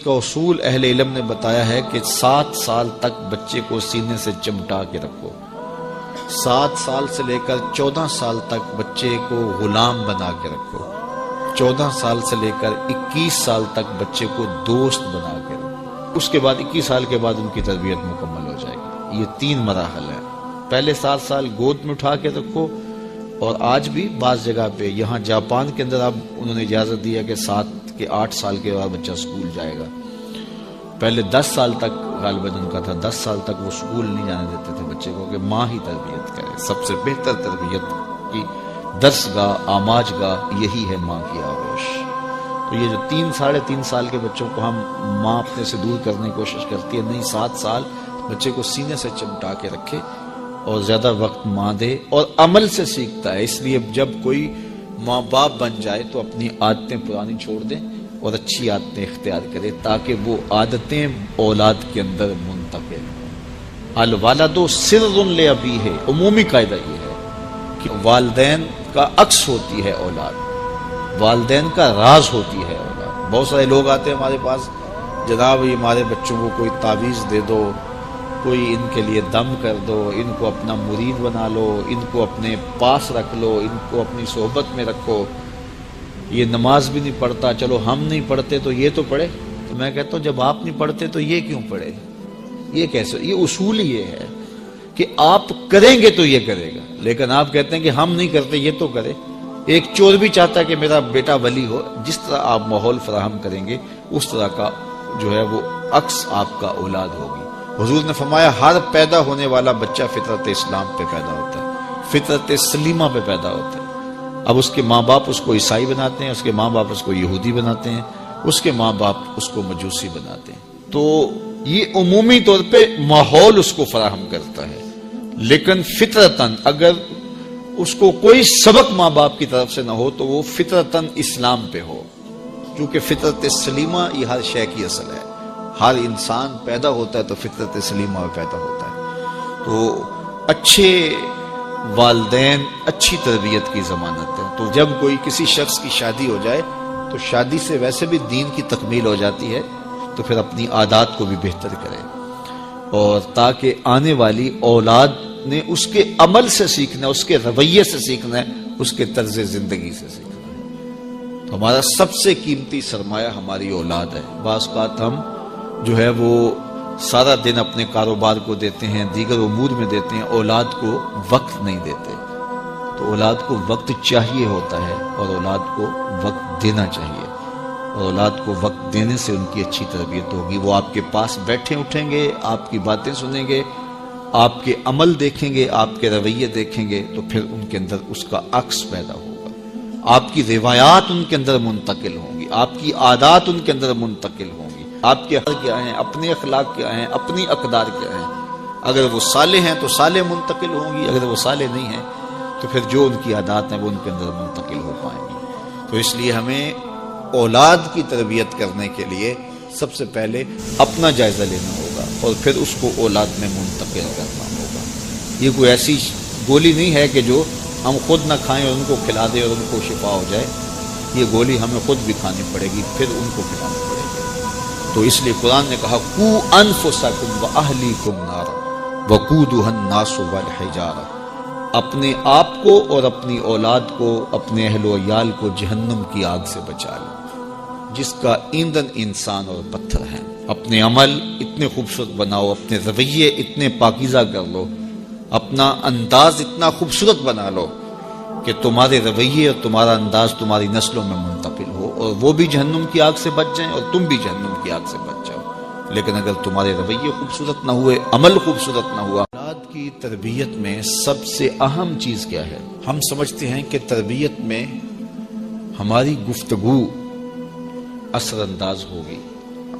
تربیت کا اصول اہل علم نے بتایا ہے کہ 7 سال تک بچے کو سینے سے چمٹا کے رکھو، 7 سال سے لے کر 14 سال تک بچے کو غلام بنا کے رکھو، 14 سال سے لے کر 21 سال تک بچے کو دوست بنا کے رکھو، اس کے بعد 21 سال کے بعد ان کی تربیت مکمل ہو جائے گی۔ یہ 3 مراحل ہیں۔ پہلے 7 سال گود میں اٹھا کے رکھو، اور آج بھی بعض جگہ پہ، یہاں جاپان کے اندر اب انہوں نے اجازت دیا کہ 7 کے 8 سال کے بعد بچہ اسکول جائے گا۔ پہلے 10 سال تک غالباً ان کا تھا، 10 سال تک وہ اسکول نہیں جانے دیتے تھے بچے کو، کہ ماں ہی تربیت کرے۔ سب سے بہتر تربیت کی درس گاہ، آماج گاہ یہی ہے ماں کی آغوش۔ تو یہ جو 3 ساڑھے 3 سال کے بچوں کو ہم ماں اپنے سے دور کرنے کی کوشش کرتی ہے، نہیں، 7 سال بچے کو سینے سے چمٹا کے رکھے اور زیادہ وقت ماں دے، اور عمل سے سیکھتا ہے۔ اس لیے جب کوئی ماں باپ بن جائے تو اپنی عادتیں پرانی چھوڑ دیں اور اچھی عادتیں اختیار کرے، تاکہ وہ عادتیں اولاد کے اندر منتقل ہوں۔ الوالد سر لابیہ، عمومی قاعدہ یہ ہے کہ والدین کا عکس ہوتی ہے اولاد، والدین کا راز ہوتی ہے اولاد۔ بہت سارے لوگ آتے ہیں ہمارے پاس، جناب یہ ہمارے بچوں کو کوئی تعویذ دے دو، کوئی ان کے لیے دم کر دو، ان کو اپنا مرید بنا لو، ان کو اپنے پاس رکھ لو، ان کو اپنی صحبت میں رکھو، یہ نماز بھی نہیں پڑھتا، چلو ہم نہیں پڑھتے تو یہ تو پڑھے۔ تو میں کہتا ہوں جب آپ نہیں پڑھتے تو یہ کیوں پڑھے؟ یہ کیسے؟ یہ اصول یہ ہے کہ آپ کریں گے تو یہ کرے گا، لیکن آپ کہتے ہیں کہ ہم نہیں کرتے یہ تو کرے۔ ایک چور بھی چاہتا ہے کہ میرا بیٹا ولی ہو، جس طرح آپ ماحول فراہم کریں گے اس طرح کا جو ہے وہ عکس آپ کا اولاد ہوگی۔ حضور نے فرمایا ہر پیدا ہونے والا بچہ فطرت اسلام پہ پیدا ہوتا ہے، فطرت سلیمہ پہ پیدا ہوتا ہے۔ اب اس کے ماں باپ اس کو عیسائی بناتے ہیں، اس کے ماں باپ اس کو یہودی بناتے ہیں، اس کے ماں باپ اس کو مجوسی بناتے ہیں۔ تو یہ عمومی طور پہ ماحول اس کو فراہم کرتا ہے، لیکن فطرتاً اگر اس کو کوئی سبق ماں باپ کی طرف سے نہ ہو تو وہ فطرتاً اسلام پہ ہو، کیونکہ فطرت سلیمہ یہ ہر شے کی اصل ہے۔ ہر انسان پیدا ہوتا ہے تو فطرت سلیمہ میں پیدا ہوتا ہے۔ تو اچھے والدین اچھی تربیت کی ضمانت ہے۔ تو جب کوئی کسی شخص کی شادی ہو جائے تو شادی سے ویسے بھی دین کی تکمیل ہو جاتی ہے، تو پھر اپنی عادات کو بھی بہتر کرے، اور تاکہ آنے والی اولاد نے اس کے عمل سے سیکھنا ہے، اس کے رویے سے سیکھنا ہے، اس کے طرز زندگی سے سیکھنا ہے۔ تو ہمارا سب سے قیمتی سرمایہ ہماری اولاد ہے۔ بعض اوقات ہم جو ہے وہ سارا دن اپنے کاروبار کو دیتے ہیں، دیگر امور میں دیتے ہیں، اولاد کو وقت نہیں دیتے۔ تو اولاد کو وقت چاہیے ہوتا ہے، اور اولاد کو وقت دینا چاہیے، اور اولاد کو وقت دینے سے ان کی اچھی تربیت ہوگی۔ وہ آپ کے پاس بیٹھے اٹھیں گے، آپ کی باتیں سنیں گے، آپ کے عمل دیکھیں گے، آپ کے رویے دیکھیں گے، تو پھر ان کے اندر اس کا عکس پیدا ہوگا۔ آپ کی روایات ان کے اندر منتقل ہوں گی، آپ کی عادات ان کے اندر منتقل ہوں گی، آپ کے حال کیا ہیں، اپنے اخلاق کیا ہیں، اپنی اقدار کیا ہیں۔ اگر وہ صالح ہیں تو صالح منتقل ہوں گی، اگر وہ صالح نہیں ہیں تو پھر جو ان کی عادات ہیں وہ ان کے اندر منتقل ہو پائیں گی۔ تو اس لیے ہمیں اولاد کی تربیت کرنے کے لیے سب سے پہلے اپنا جائزہ لینا ہوگا، اور پھر اس کو اولاد میں منتقل کرنا ہوگا۔ یہ کوئی ایسی گولی نہیں ہے کہ جو ہم خود نہ کھائیں اور ان کو کھلا دیں اور ان کو شفا ہو جائے۔ یہ گولی ہمیں خود بھی کھانی پڑے گی، پھر ان کو کھلانی پڑے گی۔ تو اس لیے قرآن نے کہا قُوا أَنفُسَكُمْ وَأَهْلِيكُمْ نَارًا وَقُودُهَا النَّاسُ وَالْحِجَارَةُ، اپنے آپ کو اور اپنی اولاد کو، اپنے اہل و عیال کو جہنم کی آگ سے بچا لو، جس کا ایندھن انسان اور پتھر ہیں۔ اپنے عمل اتنے خوبصورت بناؤ، اپنے رویے اتنے پاکیزہ کر لو، اپنا انداز اتنا خوبصورت بنا لو کہ تمہارے رویے اور تمہارا انداز تمہاری نسلوں میں منتقل ہو، اور وہ بھی جہنم کی آگ سے بچ جائیں اور تم بھی جہنم کی آگ سے بچ جاؤ۔ لیکن اگر تمہارے رویے خوبصورت نہ ہوئے، عمل خوبصورت نہ ہوا۔ اولاد کی تربیت میں سب سے اہم چیز کیا ہے؟ ہم سمجھتے ہیں کہ تربیت میں ہماری گفتگو اثر انداز ہوگی،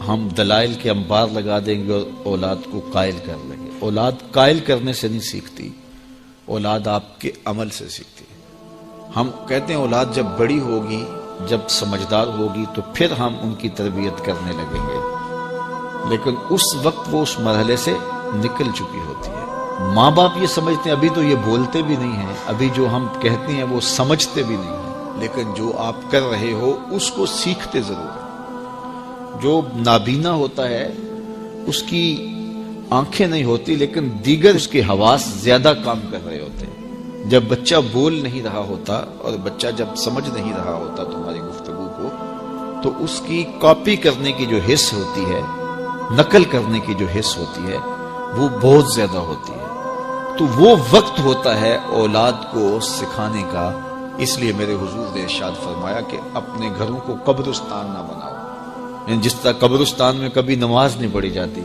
ہم دلائل کے انبار لگا دیں گے اور اولاد کو قائل کر لیں گے۔ اولاد قائل کرنے سے نہیں سیکھتی، اولاد آپ کے عمل سے سیکھتی ہے۔ ہم کہتے ہیں اولاد جب بڑی ہوگی، جب سمجھدار ہوگی تو پھر ہم ان کی تربیت کرنے لگیں گے، لیکن اس وقت وہ اس مرحلے سے نکل چکی ہوتی ہے۔ ماں باپ یہ سمجھتے ہیں ابھی تو یہ بولتے بھی نہیں ہیں، ابھی جو ہم کہتے ہیں وہ سمجھتے بھی نہیں ہیں، لیکن جو آپ کر رہے ہو اس کو سیکھتے ضرور ہیں۔ جو نابینا ہوتا ہے اس کی آنکھیں نہیں ہوتی لیکن دیگر اس کے حواس زیادہ کام کر رہے ہوتے ہیں. جب بچہ بول نہیں رہا ہوتا اور بچہ جب سمجھ نہیں رہا ہوتا تمہاری گفتگو کو، تو اس کی کاپی کرنے کی جو حس ہوتی ہے، نقل کرنے کی جو حس ہوتی ہے، وہ بہت زیادہ ہوتی ہے. تو وہ وقت ہوتا ہے اولاد کو سکھانے کا. اس لیے میرے حضور نے ارشاد فرمایا کہ اپنے گھروں کو قبرستان نہ بناؤ. یعنی جس طرح قبرستان میں کبھی نماز نہیں پڑھی جاتی،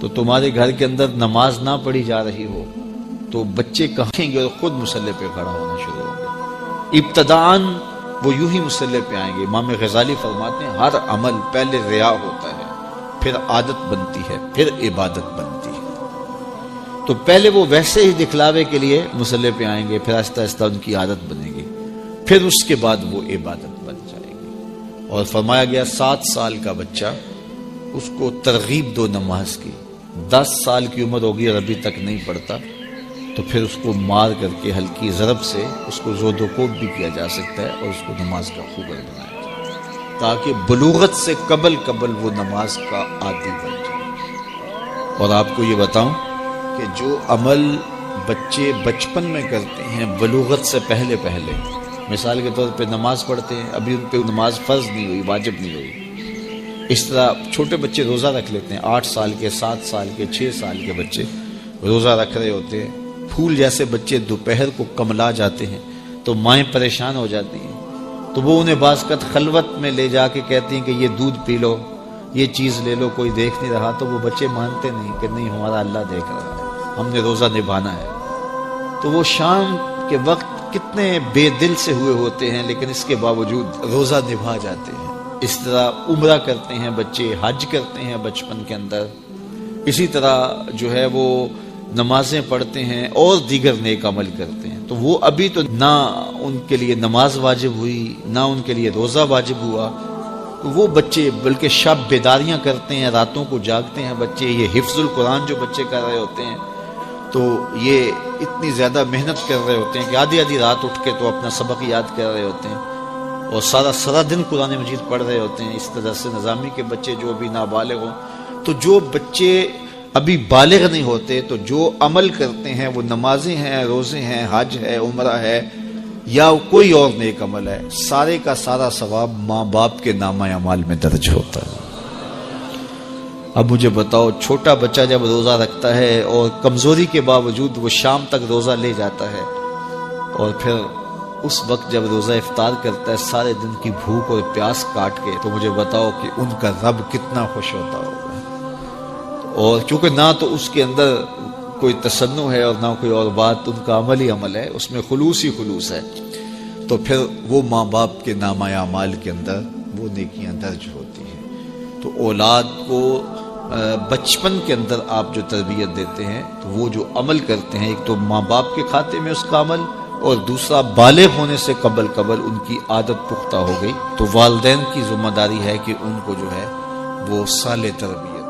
تو تمہارے گھر کے اندر نماز نہ پڑھی جا رہی ہو تو بچے کہیں گے اور خود مصلی پہ کھڑا ہونا شروع ہوں گے. ابتداً وہ یوں ہی مصلی پہ آئیں گے. امام غزالی فرماتے ہیں ہر عمل پہلے ریا ہوتا ہے، پھر عادت بنتی ہے، پھر عبادت بنتی ہے. تو پہلے وہ ویسے ہی دکھلاوے کے لیے مصلی پہ آئیں گے، پھر آہستہ آہستہ ان کی عادت بنے گی، پھر اس کے بعد وہ عبادت بن جائے گی. اور فرمایا گیا 7 سال کا بچہ، اس کو ترغیب دو نماز کی. 10 سال کی عمر ہوگی اور ابھی تک نہیں پڑھتا تو پھر اس کو مار کر کے ہلکی ضرب سے اس کو زود و کوب بھی کیا جا سکتا ہے اور اس کو نماز کا خوگر بنایا جائے تاکہ بلوغت سے قبل وہ نماز کا عادی بن جائے. اور آپ کو یہ بتاؤں کہ جو عمل بچے بچپن میں کرتے ہیں بلوغت سے پہلے، مثال کے طور پہ نماز پڑھتے ہیں، ابھی ان پہ نماز فرض نہیں ہوئی، واجب نہیں ہوئی. اس طرح چھوٹے بچے روزہ رکھ لیتے ہیں، 8 سال کے، 7 سال کے، 6 سال کے بچے روزہ رکھ رہے ہوتے ہیں. پھول جیسے بچے دوپہر کو کملا جاتے ہیں تو مائیں پریشان ہو جاتی ہیں، تو وہ انہیں بعض اوقات خلوت میں لے جا کے کہتی ہیں کہ یہ دودھ پی لو، یہ چیز لے لو، کوئی دیکھ نہیں رہا. تو وہ بچے مانتے نہیں کہ نہیں، ہمارا اللہ دیکھ رہا ہے، ہم نے روزہ نبھانا ہے. تو وہ شام کے وقت کتنے بے دل سے ہوئے ہوتے ہیں لیکن اس کے باوجود روزہ نبھا جاتے ہیں. اس طرح عمرہ کرتے ہیں بچے، حج کرتے ہیں بچپن کے اندر. اسی طرح جو ہے وہ نمازیں پڑھتے ہیں اور دیگر نیک عمل کرتے ہیں. تو وہ ابھی تو نہ ان کے لیے نماز واجب ہوئی، نہ ان کے لیے روزہ واجب ہوا. تو وہ بچے بلکہ شب بیداریاں کرتے ہیں، راتوں کو جاگتے ہیں بچے. یہ حفظ القرآن جو بچے کر رہے ہوتے ہیں تو یہ اتنی زیادہ محنت کر رہے ہوتے ہیں کہ آدھی رات اٹھ کے تو اپنا سبق یاد کر رہے ہوتے ہیں اور سارا دن قرآن مجید پڑھ رہے ہوتے ہیں. اس طرح سے نظامی کے بچے جو ابھی نابالغ ہوں، تو جو بچے ابھی بالغ نہیں ہوتے تو جو عمل کرتے ہیں وہ نمازیں ہیں، روزے ہیں، حج ہے، عمرہ ہے یا کوئی اور نیک عمل ہے، سارے کا سارا ثواب ماں باپ کے نامہ اعمال میں درج ہوتا ہے. اب مجھے بتاؤ، چھوٹا بچہ جب روزہ رکھتا ہے اور کمزوری کے باوجود وہ شام تک روزہ لے جاتا ہے اور پھر اس وقت جب روزہ افطار کرتا ہے سارے دن کی بھوک اور پیاس کاٹ کے، تو مجھے بتاؤ کہ ان کا رب کتنا خوش ہوتا ہوگا. اور چونکہ نہ تو اس کے اندر کوئی تصنع ہے اور نہ کوئی اور بات، ان کا عمل ہی عمل ہے، اس میں خلوص ہی خلوص ہے، تو پھر وہ ماں باپ کے نامہ اعمال کے اندر وہ نیکیاں درج ہوتی ہیں. تو اولاد کو بچپن کے اندر آپ جو تربیت دیتے ہیں تو وہ جو عمل کرتے ہیں، ایک تو ماں باپ کے کھاتے میں اس کا عمل، اور دوسرا بالغ ہونے سے قبل ان کی عادت پختہ ہو گئی. تو والدین کی ذمہ داری ہے کہ ان کو جو ہے وہ صالح تربیت